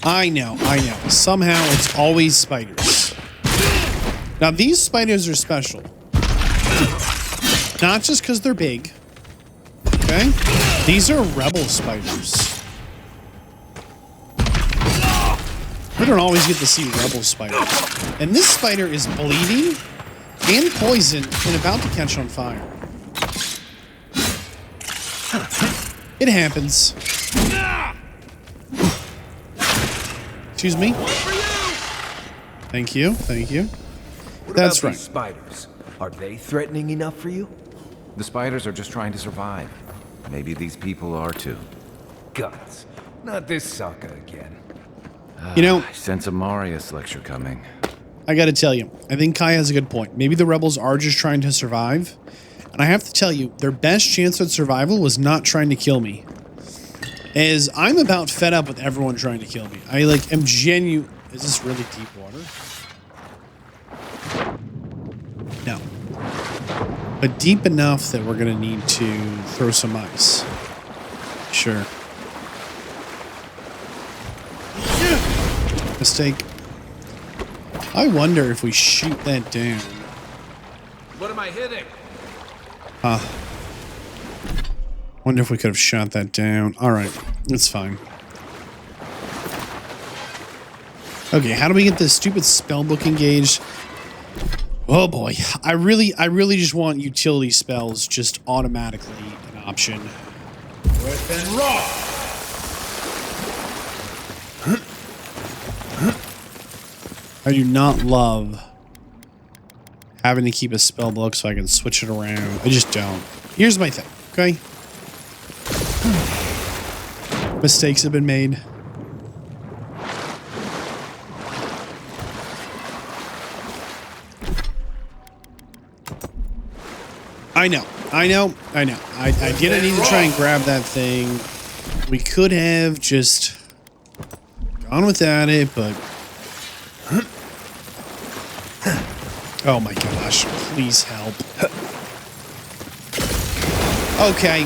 I know. Somehow it's always spiders. Now these spiders are special. Not just because they're big. Okay? These are rebel spiders. We don't always get to see rebel spiders. And this spider is bleeding and poisoned and about to catch on fire. It happens. Excuse me. Thank you. That's right. Spiders. Are they threatening enough for you? The spiders are just trying to survive. Maybe these people are too. Guts. Not this sucker again. You know, I sense a Marius lecture coming. I gotta tell you, I think Kai has a good point. Maybe the rebels are just trying to survive. And I have to tell you, their best chance at survival was not trying to kill me. As I'm about fed up with everyone trying to kill me. I like am genuine. Is this really deep water? No. But deep enough that we're gonna need to throw some ice. Sure. Mistake. I wonder if we shoot that down. What am I hitting? Wonder if we could have shot that down. All right, it's fine. Okay, how do we get this stupid spellbook engaged? Oh boy, I really just want utility spells just automatically an option. Rip and rock. I do not love having to keep a spell book so I can switch it around. I just don't. Here's my thing, okay? Mistakes have been made. I know. I didn't need to try and grab that thing. We could have just gone without it, but... Oh my gosh, please help. Okay,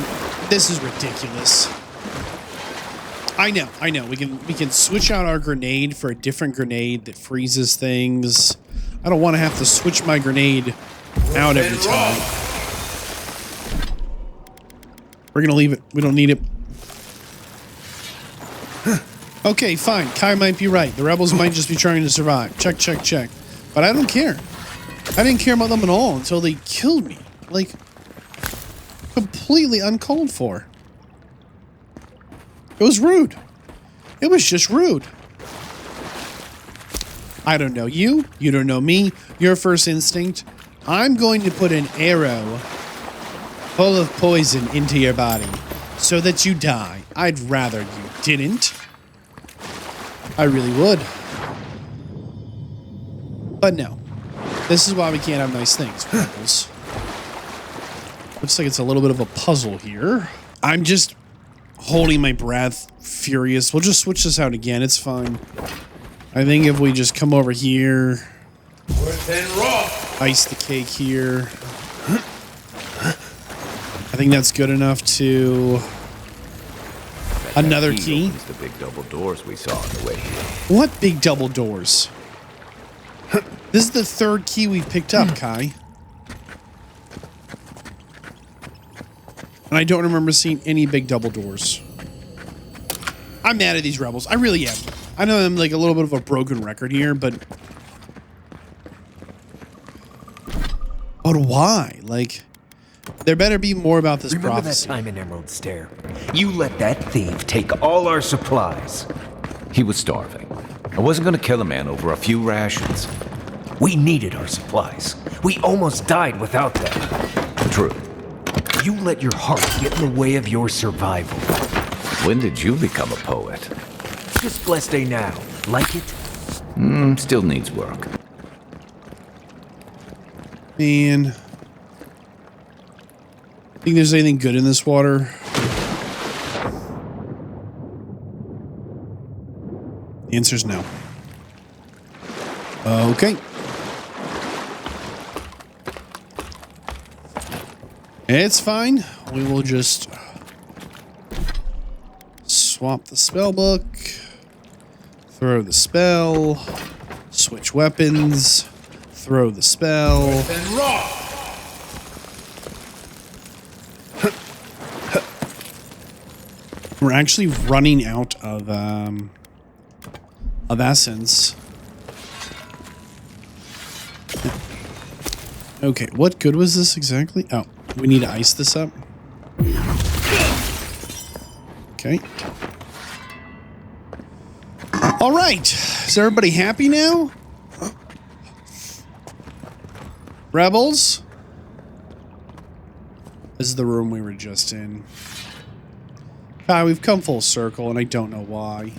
this is ridiculous. I know. We can switch out our grenade for a different grenade that freezes things. I don't want to have to switch my grenade out every time. We're gonna leave it. We don't need it. Okay, fine. Kai might be right. The rebels might just be trying to survive. Check. But I don't care. I didn't care about them at all until they killed me. Like, completely uncalled for. It was rude. It was just rude. I don't know you. You don't know me. Your first instinct. I'm going to put an arrow full of poison into your body so that you die. I'd rather you didn't. I really would. But no. This is why we can't have nice things, rebels. Looks like it's a little bit of a puzzle here. I'm just holding my breath, furious. We'll just switch this out again. It's fine. I think if we just come over here, ice the cake here. I think that's good enough to... Another key. The big double doors we saw on the way here. What big double doors? This is the third key we've picked up, Kai. And I don't remember seeing any big double doors. I'm mad at these rebels. I really am. I know I'm like a little bit of a broken record here, but why? Like, there better be more about this prophecy. Remember that time in Emerald Stair? You let that thief take all our supplies. He was starving. I wasn't going to kill a man over a few rations. We needed our supplies. We almost died without them. True. You let your heart get in the way of your survival. When did you become a poet? Just blessed day now. Like it? Still needs work. Man. Think there's anything good in this water? The answer's no. Okay. It's fine. We will just swap the spell book. Throw the spell. Switch weapons. Throw the spell. And raw. We're actually running out of essence. Okay, what good was this exactly? Oh, we need to ice this up. Okay. All right. Is everybody happy now? Rebels? This is the room we were just in. Ah, we've come full circle, and I don't know why.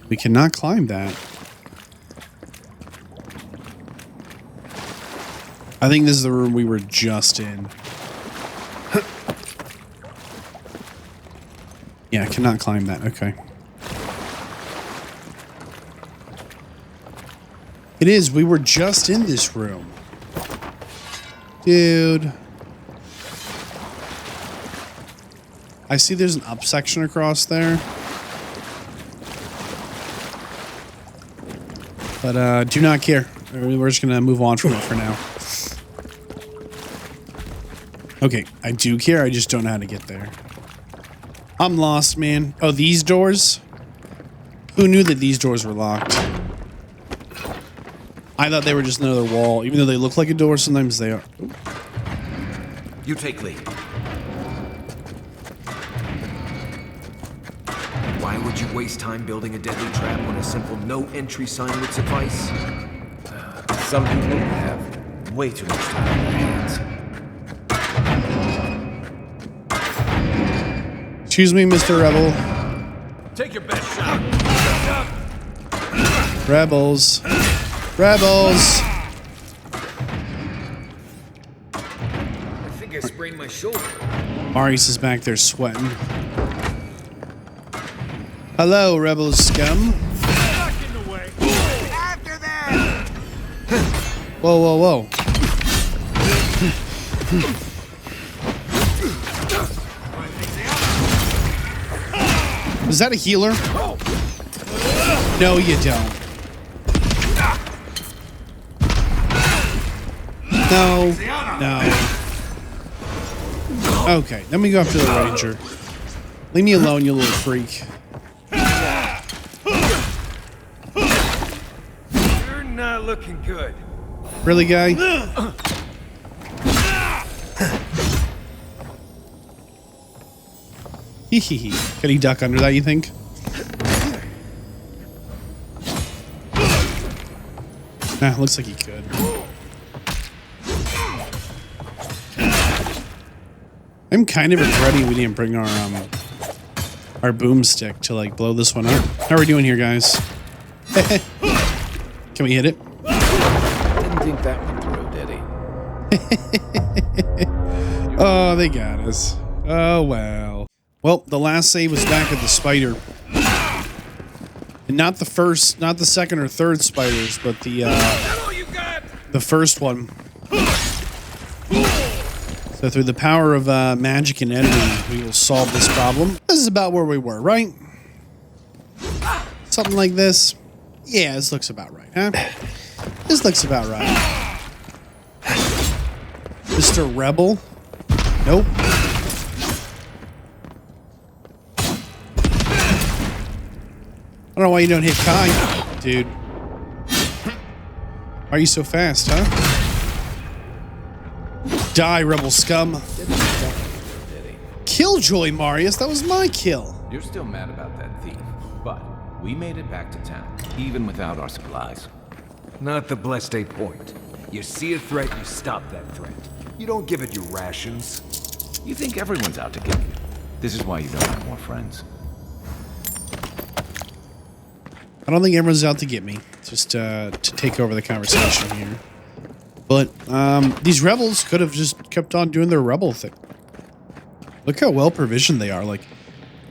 We cannot climb that. I think this is the room we were just in. Yeah, I cannot climb that. Okay. It is. We were just in this room. Dude. I see there's an up section across there. But do not care. We're just going to move on from it for now. Okay, I do care. I just don't know how to get there. I'm lost, man. Oh, these doors? Who knew that these doors were locked? I thought they were just another wall. Even though they look like a door, sometimes they are. You take lead. Why would you waste time building a deadly trap when a simple no entry sign would suffice? Some people have way too much time on their hands. Excuse me, Mr. Rebel. Take your best shot. Rebels. Rebels. I think I sprained my shoulder. Marius is back there sweating. Hello, Rebel scum. After that. Whoa, whoa, whoa. Is that a healer? No, you don't. No. No. Okay, let me go after the ranger. Leave me alone, you little freak. You're not looking good. Really, guy? Hee hee hee. Can he duck under that, you think? Nah, looks like he could. I'm kind of regretting we didn't bring our boomstick to like blow this one up. How are we doing here, guys? Can we hit it? Didn't think that one through, did he? Oh, they got us. Oh, well. Well, the last save was back at the spider. And not the first, not the second or third spiders, but the first one. So through the power of magic and editing, we will solve this problem. This is about where we were, right? Something like this. Yeah, this looks about right, huh? This looks about right. Mr. Rebel? Nope. I don't know why you don't hit Kai, dude. Why are you so fast, huh? Die, Rebel scum. Killjoy, Marius. That was my kill. You're still mad about that thief, but we made it back to town, even without our supplies. Not the blessed 8 point. You see a threat, you stop that threat. You don't give it your rations. You think everyone's out to get you. This is why you don't have more friends. I don't think everyone's out to get me. Just to take over the conversation here. But these rebels could have just kept on doing their rebel thing. Look how well provisioned they are. Like,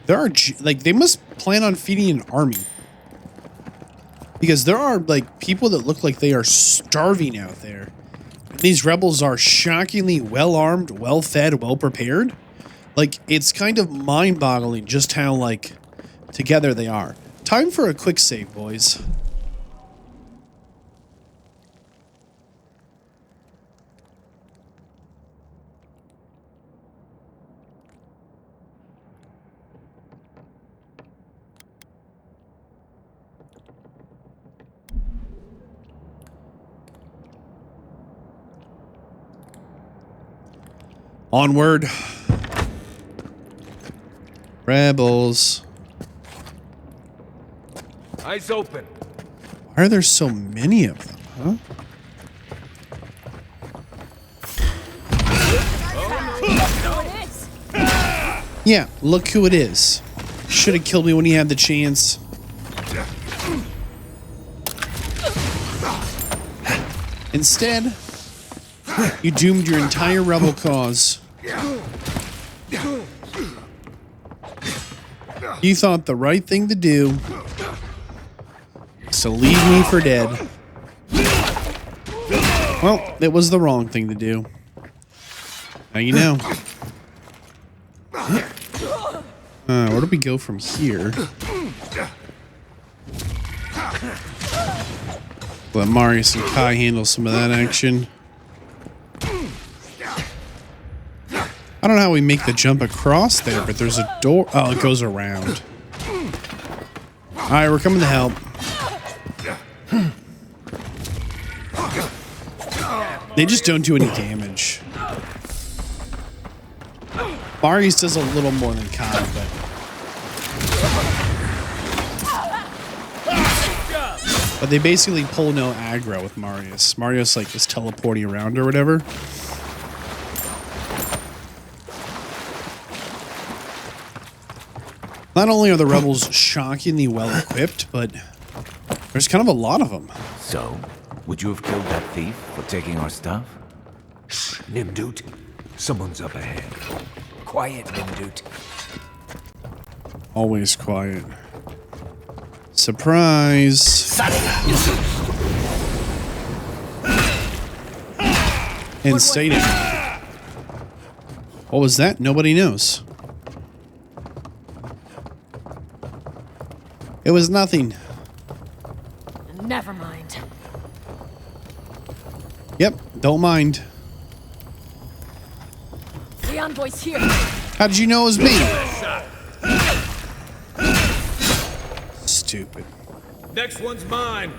there are they must plan on feeding an army. Because there are like people that look like they are starving out there. And these rebels are shockingly well armed, well fed, well prepared. Like, it's kind of mind boggling just how like Together they are. Time for a quick save, boys. Onward. Rebels. Eyes open. Why are there so many of them, huh? Yeah, look who it is. Should have killed me when he had the chance. Instead, you doomed your entire rebel cause. You thought the right thing to do was to leave me for dead. Well, it was the wrong thing to do. Now you know. Where do we go from here? Let Marius and Kai handle some of that action. I don't know how we make the jump across there, but there's a door. Oh, it goes around. Alright, we're coming to help. They just don't do any damage. Marius does a little more than Kai, but they basically pull no aggro with Marius. Marius like is teleporting around or whatever. Not only are the rebels shockingly well equipped, but there's kind of a lot of them. So, would you have killed that thief for taking our stuff? Nimdut, someone's up ahead. Quiet, Nimdut. Always quiet. Surprise. And stadium. What was that? Nobody knows. It was nothing. Never mind. Yep, don't mind. The envoy's here. How did you know it was me? Stupid. Next one's mine.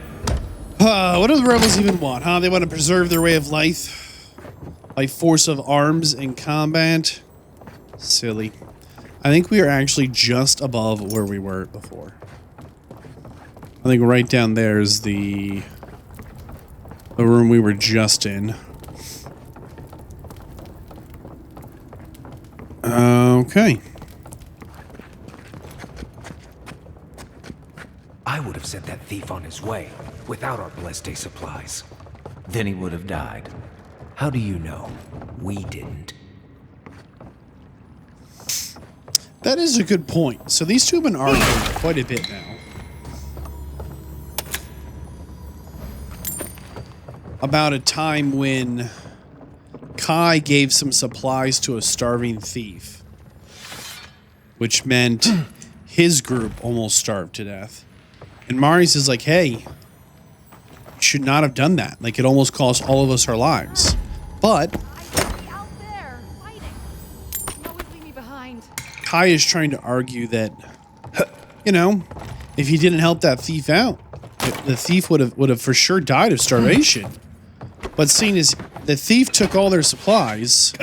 What do the rebels even want, huh? They want to preserve their way of life by force of arms and combat? Silly. I think we are actually just above where we were before. I think right down there is the room we were just in. Okay. I would have sent that thief on his way without our blessed supplies. Then he would have died. How do you know? We didn't. That is a good point. So these two have been arguing quite a bit now about a time when Kai gave some supplies to a starving thief, which meant his group almost starved to death. And Marius is like, hey, you should not have done that. Like, it almost cost all of us our lives. But Out there, fighting. You always leave me behind. Kai is trying to argue that, you know, if he didn't help that thief out, the thief would have for sure died of starvation. But seeing as the thief took all their supplies.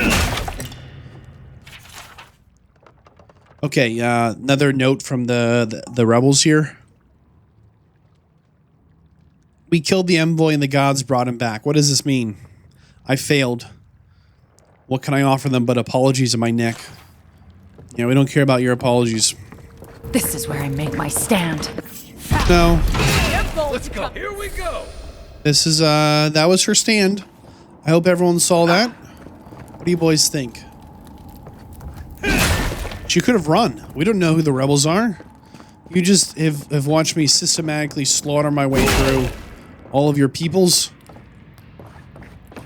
Okay, another note from the rebels here. We killed the envoy and the gods brought him back. What does this mean? I failed. What can I offer them but apologies in my neck? Yeah, we don't care about your apologies. This is where I make my stand. No. Let's go. Here we go. This is, that was her stand. I hope everyone saw that. What do you boys think? She could have run. We don't know who the rebels are. You just have watched me systematically slaughter my way through all of your peoples.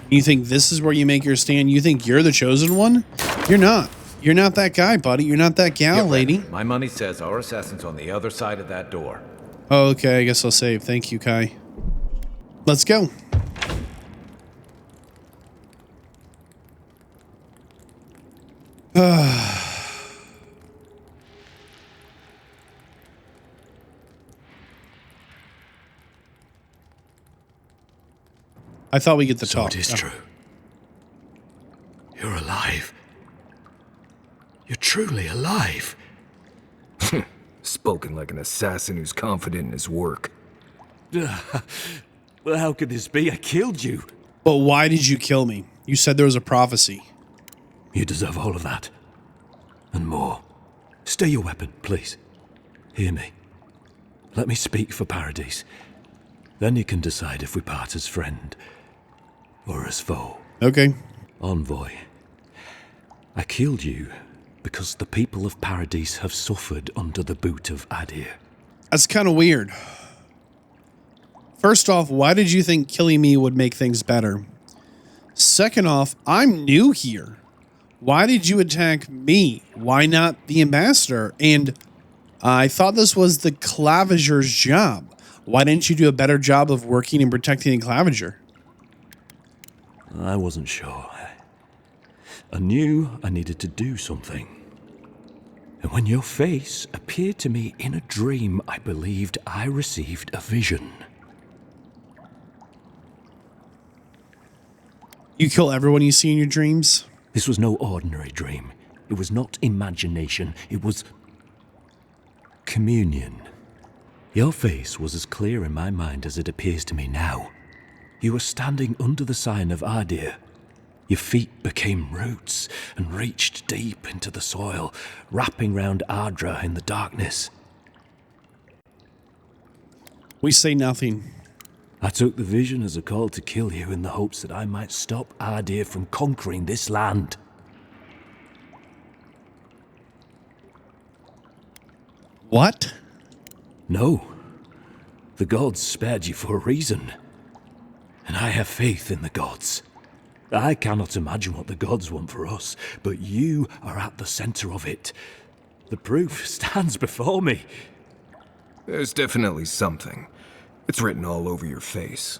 You think this is where you make your stand? You think you're the chosen one? You're not. You're not that guy, buddy. You're not that gal, Get ready. lady. My money says our assassin's on the other side of that door. Oh, okay, I guess I'll save. Thank you, Kai. Let's go. I thought we get the So talk. it is true. You're alive. You're truly alive. Spoken like an assassin who's confident in his work. Well, how could this be? I killed you. But why did you kill me? You said there was a prophecy. You deserve all of that. And more. Stay your weapon, please. Hear me. Let me speak for Paradise. Then you can decide if we part as friend or as foe. Okay. Envoy, I killed you because the people of Paradise have suffered under the boot of Adir. That's kind of weird. First off, why did you think killing me would make things better? Second off, I'm new here. Why did you attack me? Why not the ambassador? And I thought this was the Claviger's job. Why didn't you do a better job of working and protecting the Claviger? I wasn't sure. I knew I needed to do something. And when your face appeared to me in a dream, I believed I received a vision. You kill everyone you see in your dreams? This was no ordinary dream. It was not imagination. It was communion. Your face was as clear in my mind as it appears to me now. You were standing under the sign of Adir. Your feet became roots and reached deep into the soil, wrapping round Ardra in the darkness. We say nothing. I took the vision as a call to kill you in the hopes that I might stop Adir from conquering this land. What? No. The gods spared you for a reason. And I have faith in the gods. I cannot imagine what the gods want for us, but you are at the center of it. The proof stands before me. There's definitely something. It's written all over your face.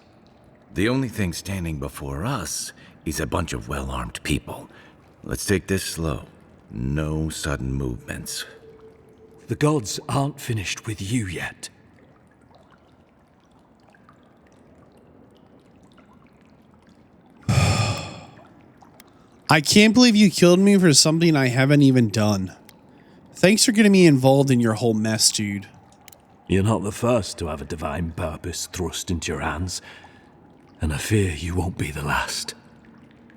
The only thing standing before us is a bunch of well-armed people. Let's take this slow. No sudden movements. The gods aren't finished with you yet. I can't believe you killed me for something I haven't even done. Thanks for getting me involved in your whole mess, dude. You're not the first to have a divine purpose thrust into your hands, and I fear you won't be the last.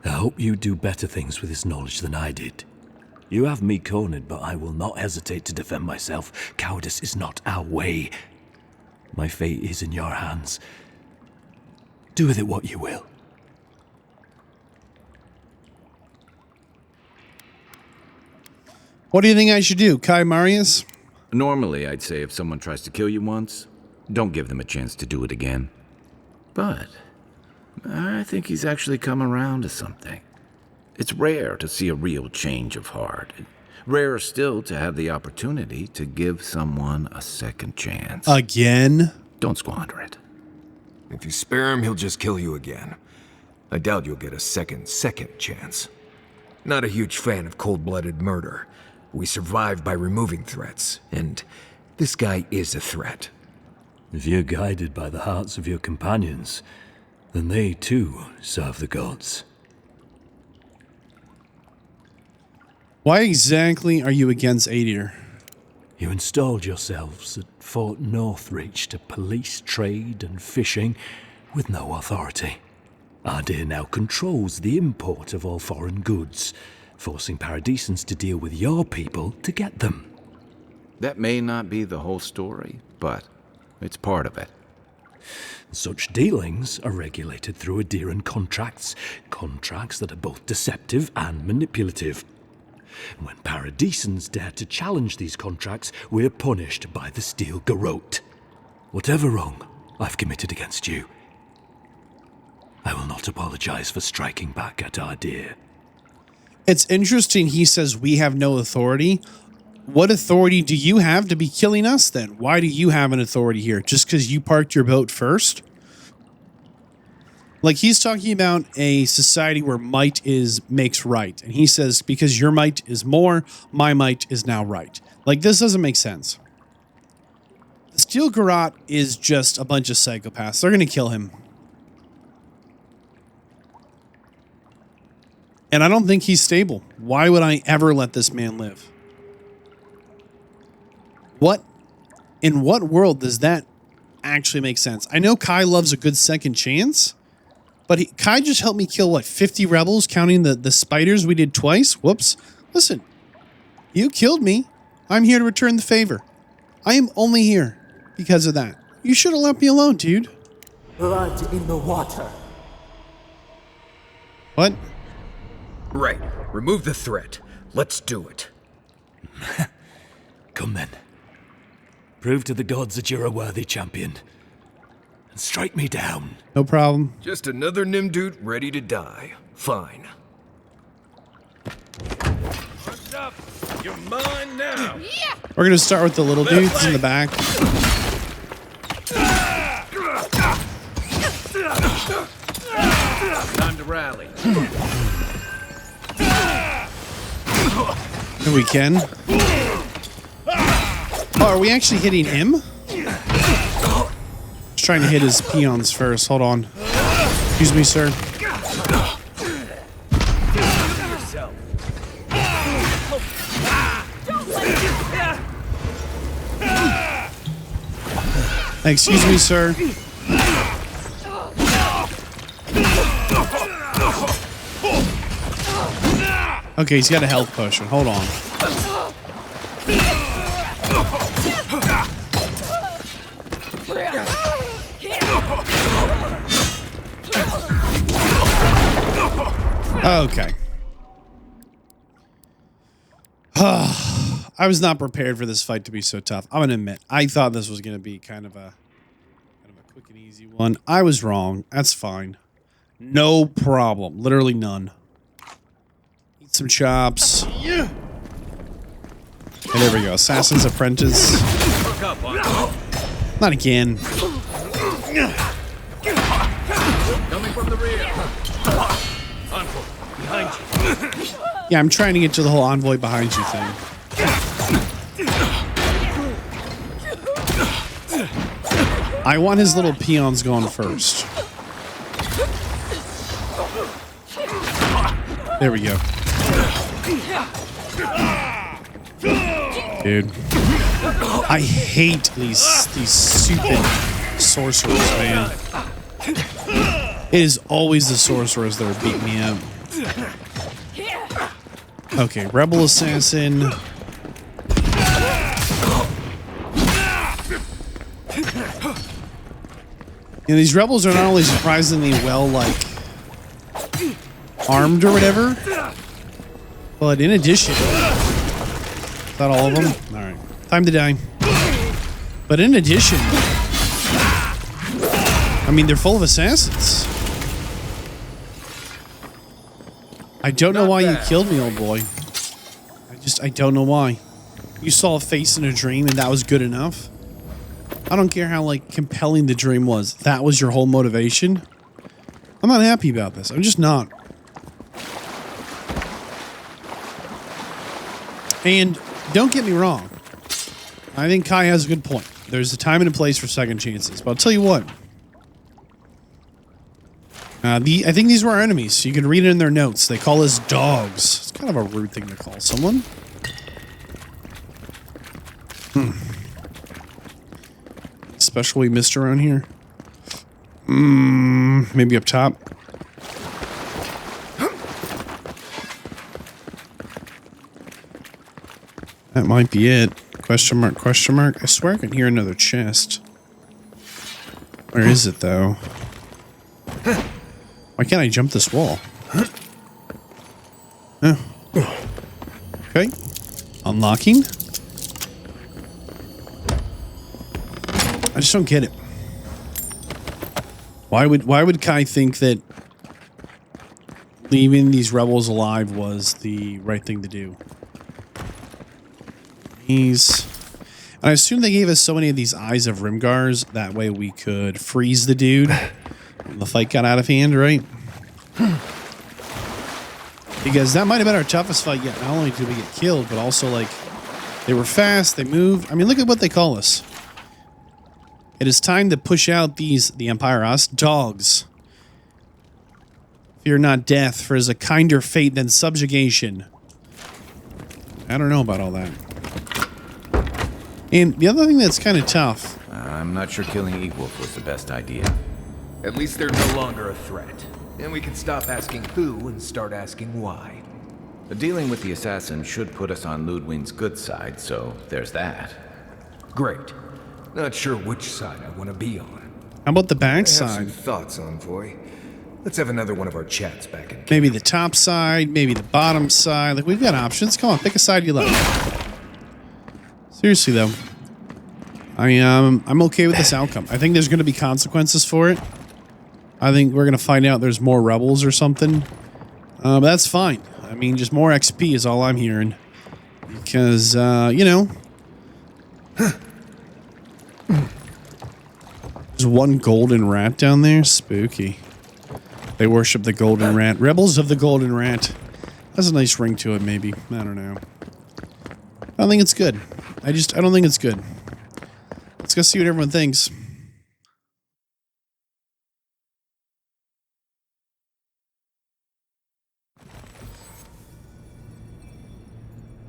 I hope you do better things with this knowledge than I did. You have me cornered, but I will not hesitate to defend myself. Cowardice is not our way. My fate is in your hands. Do with it what you will. What do you think I should do, Kai Marius? Normally, I'd say if someone tries to kill you once, don't give them a chance to do it again. But I think he's actually come around to something. It's rare to see a real change of heart. Rarer still to have the opportunity to give someone a second chance. Again? Don't squander it. If you spare him, he'll just kill you again. I doubt you'll get a second chance. Not a huge fan of cold-blooded murder. We survive by removing threats, and this guy is a threat. If you're guided by the hearts of your companions, then they too serve the gods. Why exactly are you against Adir? You installed yourselves at Fort Northreach to police trade and fishing with no authority. Adir now controls the import of all foreign goods, forcing Paradisans to deal with your people to get them. That may not be the whole story, but it's part of it. Such dealings are regulated through Adiran contracts that are both deceptive and manipulative. When Paradisans dare to challenge these contracts, we're punished by the Steel Garrote. Whatever wrong I've committed against you, I will not apologize for striking back at Adir. It's interesting. He says we have no authority. What authority do you have to be killing us then? Why do you have an authority here? Just because you parked your boat first? Like, he's talking about a society where might makes right. And he says, because your might is more, my might is now right. Like, this doesn't make sense. The Steel Garrote is just a bunch of psychopaths. They're going to kill him. And I don't think he's stable. Why would I ever let this man live? In what world does that actually make sense? I know Kai loves a good second chance, but Kai just helped me kill, what, 50 rebels, counting the spiders we did twice? Whoops. Listen, you killed me. I'm here to return the favor. I am only here because of that. You should have left me alone, dude. Blood in the water. What? Right. Remove the threat. Let's do it. Come then. Prove to the gods that you're a worthy champion. And strike me down. No problem. Just another Nimdude ready to die. Fine. What's up? You're mine now. Yeah. We're going to start with the little dudes in the back. Time to rally. If we can. Oh, are we actually hitting him? Just trying to hit his peons first. Hold on. Excuse me, sir. Excuse me, sir. Okay, he's got a health potion. Hold on. Okay. I was not prepared for this fight to be so tough. I'm gonna admit, I thought this was gonna be kind of a quick and easy one. I was wrong. That's fine. No problem. Literally none. Eat some chops. Yeah. And there we go. Assassin's Apprentice. Not again. Coming from the rear. Envoy, behind you. Yeah, I'm trying to get to the whole envoy behind you thing. I want his little peons going first. There we go. Dude. I hate these stupid sorcerers, man. It is always the sorcerers that are beating me up. Okay, Rebel Assassin. And these rebels are not only surprisingly well, like, armed or whatever, but in addition, is that all of them? All right, time to die. But in addition, I mean, they're full of assassins. I don't know why you killed me, old boy. I don't know why. You saw a face in a dream and that was good enough? I don't care how, like, compelling the dream was. That was your whole motivation? I'm not happy about this. I'm just not. And don't get me wrong. I think Kai has a good point. There's a time and a place for second chances. But I'll tell you what. I think these were our enemies. You can read it in their notes. They call us dogs. It's kind of a rude thing to call someone. Special we missed around here. Maybe up top. That might be it. Question mark, question mark. I swear I can hear another chest. Where is it, though? Why can't I jump this wall? Oh. Okay. Unlocking. I just don't get it. Why would Kai think that leaving these rebels alive was the right thing to do. These... And I assume they gave us so many of these Eyes of Rimgars, that way we could freeze the dude when the fight got out of hand, right? Because that might have been our toughest fight yet. Not only did we get killed, but also, like, they were fast, they moved. I mean, look at what they call us. It is time to push out these, the Empire, us, dogs. Fear not death, for it is a kinder fate than subjugation. I don't know about all that. And the other thing that's kind of tough... I'm not sure killing Egwolf was the best idea. At least they're no longer a threat. And we can stop asking who and start asking why. Dealing with the assassin should put us on Ludwig's good side, so there's that. Great. Not sure which side I want to be on. How about the I have some backside? thoughts, Envoy. Let's have another one of our chats back in camp. Maybe the top side, maybe the bottom side. Like, we've got options. Come on, pick a side you like. Seriously, though. I'm okay with this outcome. I think there's going to be consequences for it. I think we're going to find out there's more rebels or something. But that's fine. I mean, just more XP is all I'm hearing. Because, you know... There's one golden rat down there. Spooky. They worship the golden rat. Rebels of the golden rat. Has a nice ring to it, maybe. I don't know. I don't think it's good. I don't think it's good. Let's go see what everyone thinks.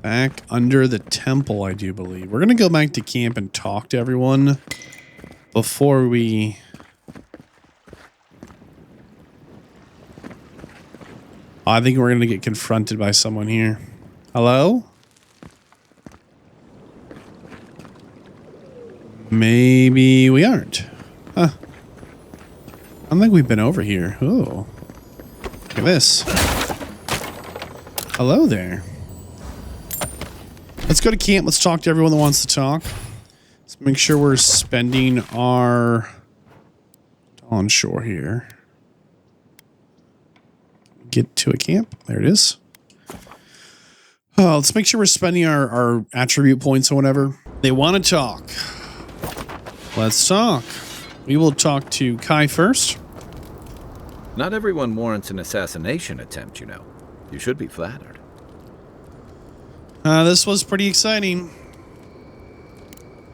Back under the temple, I do believe. We're going to go back to camp and talk to everyone before we... I think we're going to get confronted by someone here. Hello? Maybe we aren't. Huh. I don't think we've been over here. Oh. Look at this. Hello there. Let's go to camp. Let's talk to everyone that wants to talk. Let's make sure we're spending our... on shore here. Get to a camp. There it is. Let's make sure we're spending our attribute points or whatever. They want to talk. Let's talk. We will talk to Kai first. Not everyone warrants an assassination attempt, you know. You should be flattered. This was pretty exciting.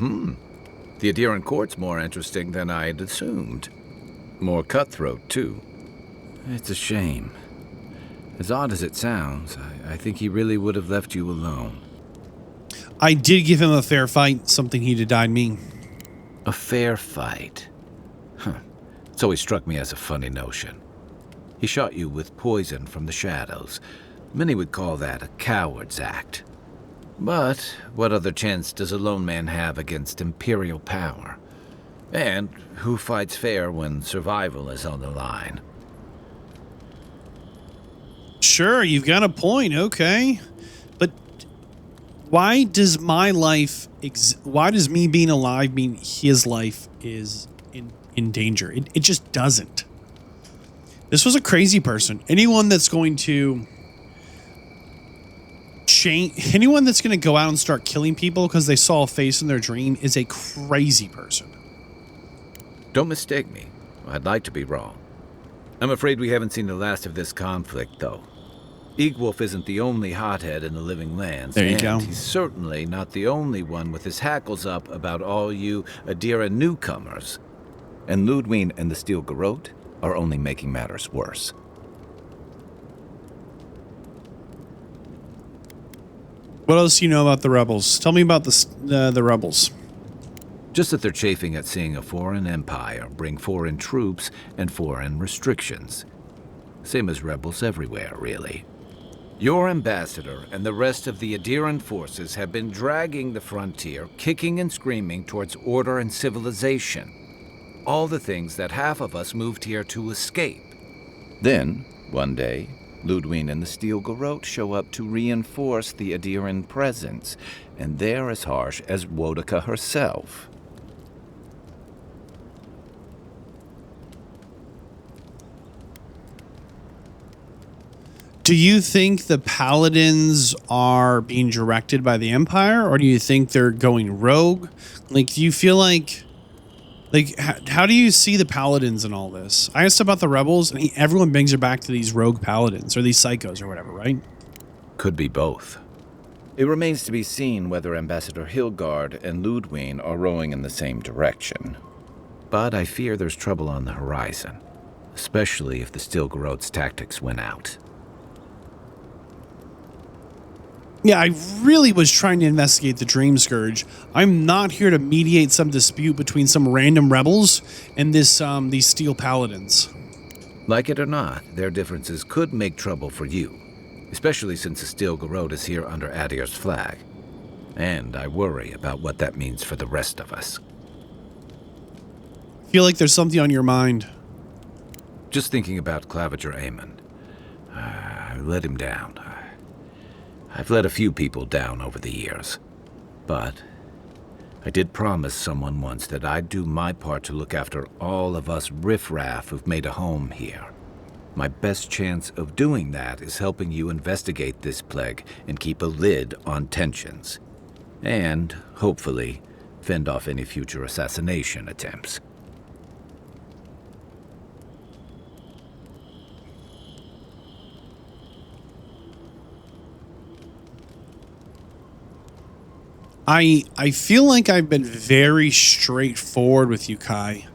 The Adiran court's more interesting than I had assumed. More cutthroat, too. It's a shame. As odd as it sounds, I think he really would have left you alone. I did give him a fair fight, something he denied me. A fair fight? Huh. It's always struck me as a funny notion. He shot you with poison from the shadows. Many would call that a coward's act. But what other chance does a lone man have against imperial power? And who fights fair when survival is on the line? Sure, you've got a point, okay. But why does my life... why does me being alive mean his life is in danger? It just doesn't. This was a crazy person. Anyone that's going to... anyone that's going to go out and start killing people because they saw a face in their dream is a crazy person. Don't mistake me. I'd like to be wrong. I'm afraid we haven't seen the last of this conflict, though. Egwolf isn't the only hothead in the living lands. There you and go. He's certainly not the only one with his hackles up about all you Adira newcomers. And Ludwig and the Steel Garrote are only making matters worse. What else do you know about the rebels? Tell me about the rebels. Just that they're chafing at seeing a foreign empire bring foreign troops and foreign restrictions. Same as rebels everywhere, really. Your ambassador and the rest of the Adiran forces have been dragging the frontier, kicking and screaming towards order and civilization. All the things that half of us moved here to escape. Then, one day, Ludwig and the Steel Garrote show up to reinforce the Adiran presence, and they're as harsh as Wodaka herself. Do you think the paladins are being directed by the Empire, or do you think they're going rogue? Like, do you feel like how do you see the paladins in all this? I asked about the rebels, and everyone brings it back to these rogue paladins or these psychos or whatever, right? Could be both. It remains to be seen whether Ambassador Hilgard and Ludwig are rowing in the same direction. But I fear there's trouble on the horizon, especially if the Stilgarode's tactics win out. Yeah, I really was trying to investigate the Dream Scourge. I'm not here to mediate some dispute between some random rebels and these Steel Paladins. Like it or not, their differences could make trouble for you, especially since the Stilgarode is here under Adir's flag. And I worry about what that means for the rest of us. I feel like there's something on your mind. Just thinking about Claviger Aemon. I let him down. I've let a few people down over the years, but I did promise someone once that I'd do my part to look after all of us riffraff who've made a home here. My best chance of doing that is helping you investigate this plague and keep a lid on tensions. And, hopefully, fend off any future assassination attempts. I feel like I've been very straightforward with you, Kai.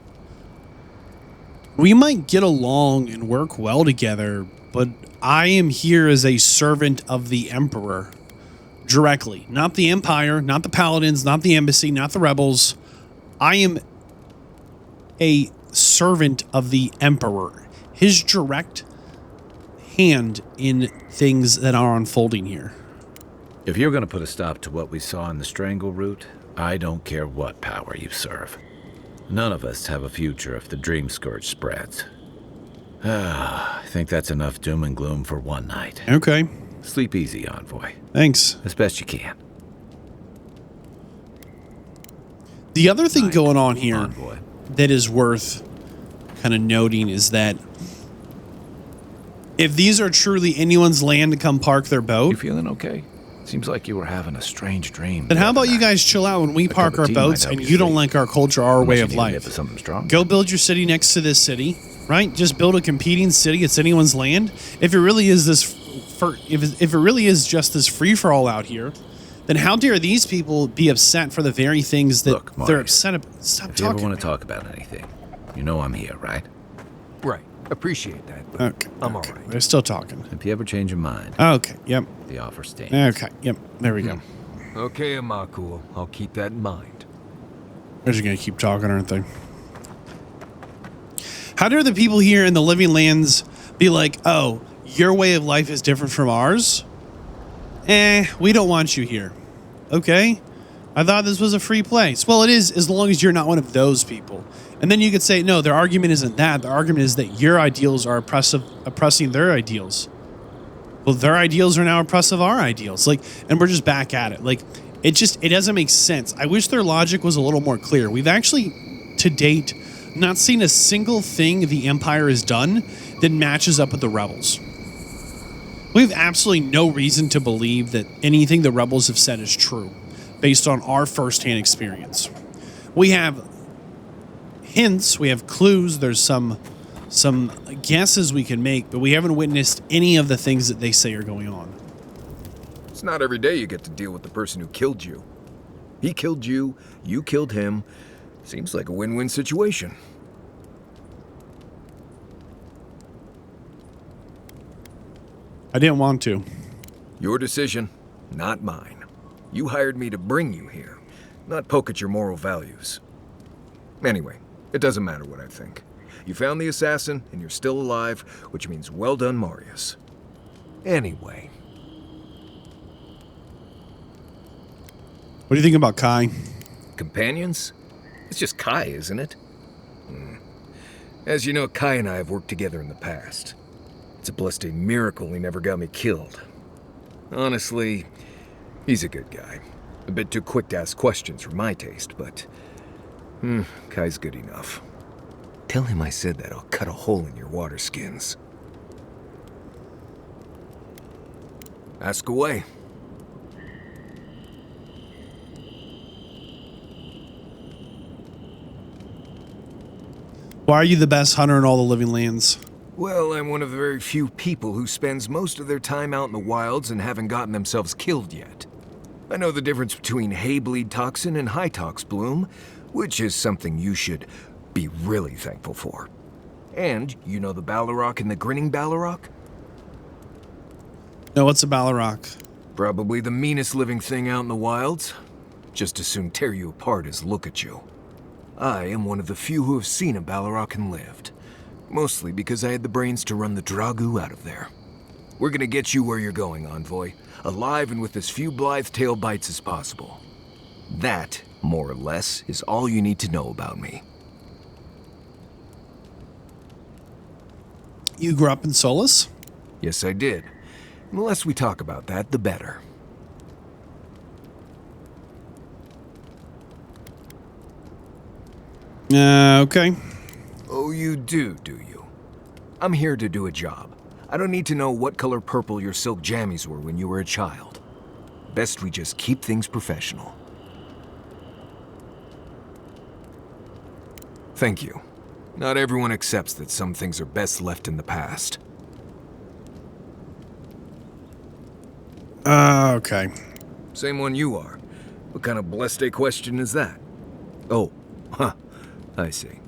We might get along and work well together, but I am here as a servant of the Emperor. Directly. Not the Empire, not the Paladins, not the Embassy, not the Rebels. I am a servant of the Emperor. His direct hand in things that are unfolding here. If you're going to put a stop to what we saw in the Strangle Route, I don't care what power you serve. None of us have a future if the Dream Scourge spreads. I think that's enough doom and gloom for one night. Okay. Sleep easy, Envoy. Thanks. As best you can. The other thing going on here Envoy. that is worth kind of noting is that if these are truly anyone's land to come park their You boat, feeling okay? Seems like you were having a strange dream. then how about you guys chill out when we park cup of our tea might boats help and you you don't sleep. like our culture, our way Unless of you need to hit life? with something strong. Go build your city next to this city, right? Just build a competing city. It's anyone's land. If it really is if it really is just this free for all out here, then how dare these people be upset for the very things that Look, they're Marius, upset about? Stop If you ever talking. want to talk about anything, you know I'm here, right? Right. Appreciate that, but Okay, I'm okay. all right. They're still talking. If you ever change your mind, Okay. Yep. the offer stands. Okay. Yep. There we go. Okay, Amakul. I'll keep that in mind. They're just gonna keep talking, aren't they? How dare the people here in the Living Lands be like, "Oh, your way of life is different from ours"? We don't want you here. Okay? I thought this was a free place. Well, it is, as long as you're not one of those people. And then you could say, no, their argument isn't that. Their argument is that your ideals are oppressing their ideals. Well, their ideals are now oppressive our ideals. Like, and we're just back at it. Like, it doesn't make sense. I wish their logic was a little more clear. We've actually, to date, not seen a single thing the Empire has done that matches up with the Rebels. We have absolutely no reason to believe that anything the Rebels have said is true, based on our firsthand experience. We have hints, we have clues, there's some guesses we can make, but we haven't witnessed any of the things that they say are going on. It's not every day you get to deal with the person who killed you. He killed you, you killed him. Seems like a win-win situation. I didn't want to. Your decision, not mine. You hired me to bring you here, not poke at your moral values. Anyway, it doesn't matter what I think. You found the assassin, and you're still alive, which means well done, Marius. Anyway. What do you think about Kai? Companions? It's just Kai, isn't it? As you know, Kai and I have worked together in the past. It's a blessed miracle he never got me killed. Honestly, he's a good guy. A bit too quick to ask questions for my taste, but... Kai's good enough. Tell him I said that I'll cut a hole in your water skins. Ask away. Why are you the best hunter in all the living lands? Well, I'm one of the very few people who spends most of their time out in the wilds and haven't gotten themselves killed yet. I know the difference between hay-bleed toxin and high-tox bloom, which is something you should be really thankful for. And you know the Ballarok and the grinning Ballarok? No, what's a Ballarok? Probably the meanest living thing out in the wilds. Just as soon tear you apart as look at you. I am one of the few who have seen a Ballarok and lived. Mostly because I had the brains to run the Dragu out of there. We're gonna get you where you're going, Envoy. Alive and with as few blithe tail bites as possible. That, more or less, is all you need to know about me. You grew up in Solus? Yes, I did. The less we talk about that, the better. Okay. Oh, you do you? I'm here to do a job. I don't need to know what color purple your silk jammies were when you were a child. Best we just keep things professional. Thank you. Not everyone accepts that some things are best left in the past. Okay. Same one you are. What kind of blessed question is that? Oh, huh. I see.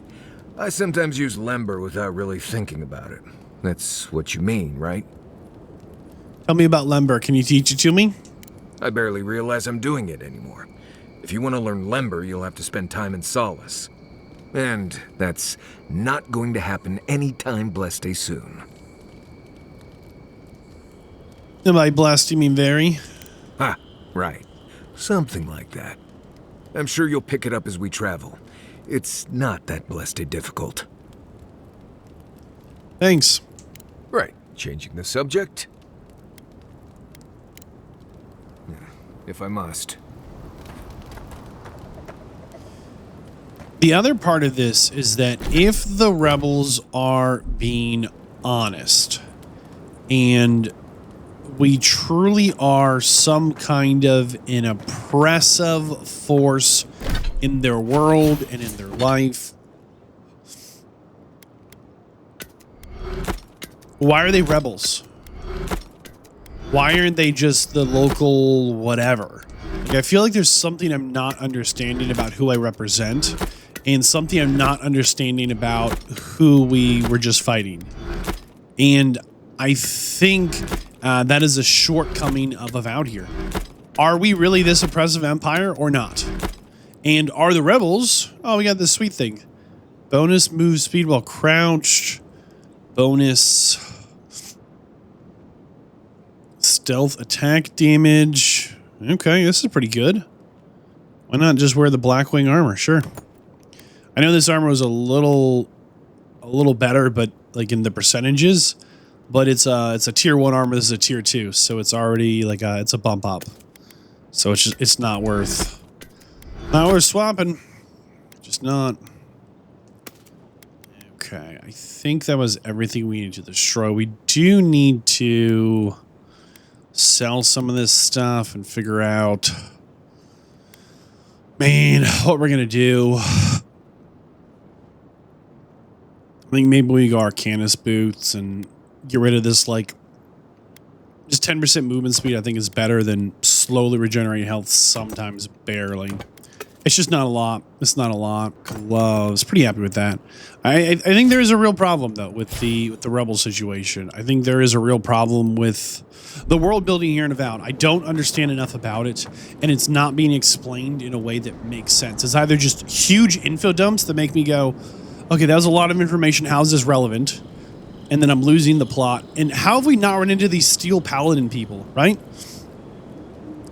I sometimes use Lember without really thinking about it. That's what you mean, right? Tell me about Lember. Can you teach it to me? I barely realize I'm doing it anymore. If you want to learn Lember, you'll have to spend time in Solace. And that's not going to happen anytime blessed soon. Am I blessed? You mean very? Ha, right. Something like that. I'm sure you'll pick it up as we travel. It's not that blessed difficult. Thanks. Right, changing the subject? If I must. The other part of this is that if the rebels are being honest and we truly are some kind of an oppressive force in their world and in their life, why are they rebels? Why aren't they just the local whatever? Like, I feel like there's something I'm not understanding about who I represent and something I'm not understanding about who we were just fighting. And I think that is a shortcoming of Avowed here. Are we really this oppressive empire or not? And are the rebels... Oh, we got this sweet thing. Bonus move speed while crouched. Bonus... stealth attack damage. Okay, this is pretty good. Why not just wear the Blackwing armor? Sure. I know this armor was a little better, but like in the percentages. But it's a tier 1 armor. This is a tier 2, so it's already like it's a bump up. So it's not worth swapping. Just not. Okay, I think that was everything we needed to destroy. We do need to sell some of this stuff and figure out, man, what we're gonna do. I think maybe we go Arcanus boots and get rid of this, like, just 10% movement speed. I think is better than slowly regenerating health, sometimes barely. It's just not a lot. It's not a lot. Gloves. Pretty happy with that. I think there is a real problem though with the rebel situation. I think there is a real problem with the world building here in Avowed. I don't understand enough about it, and it's not being explained in a way that makes sense. It's either just huge info dumps that make me go, okay, that was a lot of information. How is this relevant? And then I'm losing the plot. And how have we not run into these Steel Paladin people, right?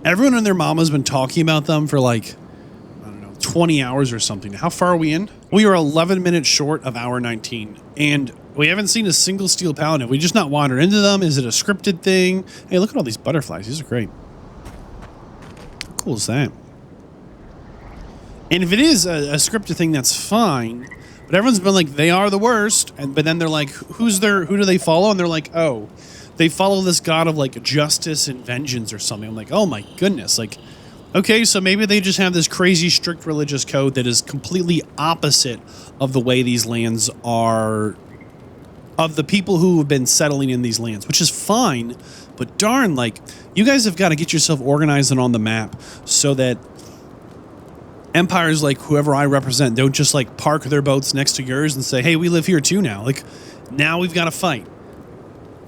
Everyone and their mama's been talking about them for like, 20 hours or something. How far are we in? We are 11 minutes short of hour 19, and we haven't seen a single Steel Paladin. Have we just not wandered into them? Is it a scripted thing? Hey, look at all these butterflies. These are great. How cool is that? And if it is a scripted thing, that's fine. But everyone's been like, they are the worst. But then they're like, who do they follow? And they're like, oh, they follow this god of like justice and vengeance or something. I'm like, oh my goodness. Like, okay, so maybe they just have this crazy strict religious code that is completely opposite of the way these lands are, of the people who have been settling in these lands, which is fine. But darn, like, you guys have got to get yourself organized and on the map so that empires like whoever I represent don't just like park their boats next to yours and say, hey, we live here too now. Like, now we've got to fight.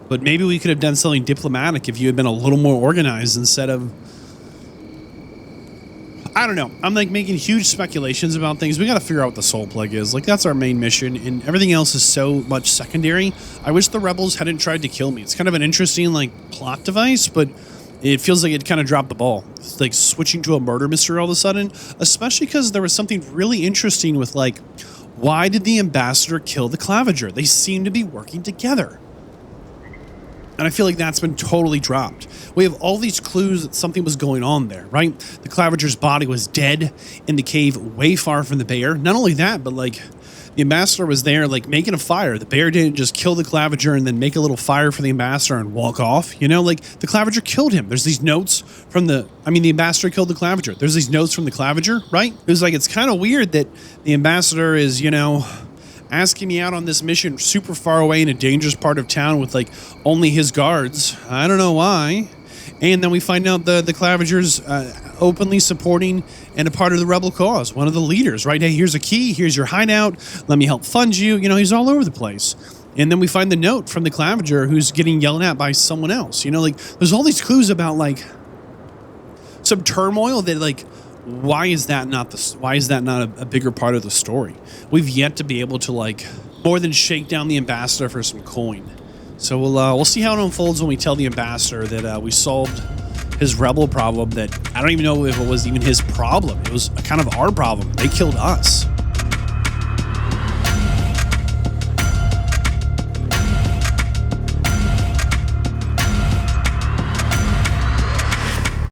But maybe we could have done something diplomatic if you had been a little more organized instead of... I don't know. I'm like making huge speculations about things. We got to figure out what the Soul Plague is. Like, that's our main mission, and everything else is so much secondary. I wish the rebels hadn't tried to kill me. It's kind of an interesting like plot device, but it feels like it kind of dropped the ball. It's like switching to a murder mystery all of a sudden, especially because there was something really interesting with like, why did the ambassador kill the Clavager? They seem to be working together. And I feel like that's been totally dropped. We have all these clues that something was going on there, right? The Clavager's body was dead in the cave way far from the bear. Not only that, but like the ambassador was there like making a fire. The bear didn't just kill the Clavager and then make a little fire for the ambassador and walk off. You know, like the Clavager killed him. There's these notes from the ambassador killed the Clavager. There's these notes from the Clavager, right? It was like, it's kind of weird that the ambassador is, you know, asking me out on this mission super far away in a dangerous part of town with like only his guards. I don't know why. And then we find out the Clavager's openly supporting and a part of the rebel cause. One of the leaders, right? Hey, here's a key. Here's your hideout. Let me help fund you. You know, he's all over the place. And then we find the note from the Clavager who's getting yelled at by someone else. You know, like there's all these clues about like some turmoil that like, why is that not a bigger part of the story? We've yet to be able to like more than shake down the ambassador for some coin. So we'll see how it unfolds when we tell the ambassador that we solved his rebel problem. That I don't even know if it was even his problem. It was kind of our problem. They killed us.